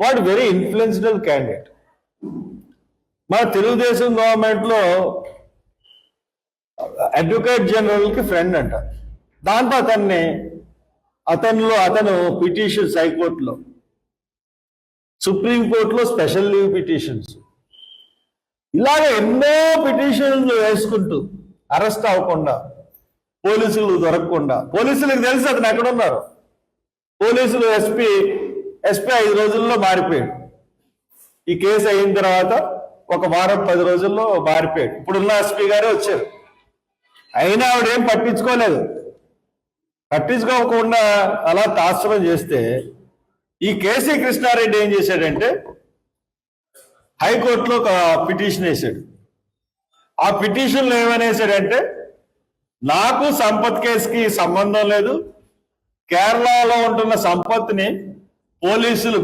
వాడు very influential candidate. మన తెలుగుదేశం గవర్నమెంట్లో అడ్వకేట్ జనరల్కి ఫ్రెండ్ అంట. దాంతో అతను పిటిషన్స్ హైకోర్టులో, సుప్రీంకోర్టులో స్పెషల్ లీవ్ పిటిషన్స్, ఇలాగ ఎన్నో పిటిషన్లు వేసుకుంటూ అరెస్ట్ అవ్వకుండా, పోలీసులు దొరకకుండా, పోలీసులకు తెలిసి అతను ఎక్కడున్నారు, పోలీసులు ఎస్పీ 5 రోజుల్లో మారిపోయాడు. ఈ కేసు అయిన తర్వాత ఒక వారం 10 రోజుల్లో మారిపోయాడు. ఇప్పుడున్న ఎస్పీ గారే వచ్చారు. అయినా ఆవిడేం పట్టించుకోకుండా అలా తాత్సరం చేస్తే, ఈ కేసీ కృష్ణారెడ్డి ఏం చేశాడంటే హైకోర్టులో ఒక పిటిషన్ వేశాడు. ఆ పిటిషన్లో ఏమనేసాడంటే, నాకు సంపత్ కేసుకి సంబంధం లేదు, కేరళలో ఉంటున్న సంపత్ని పోలీసులు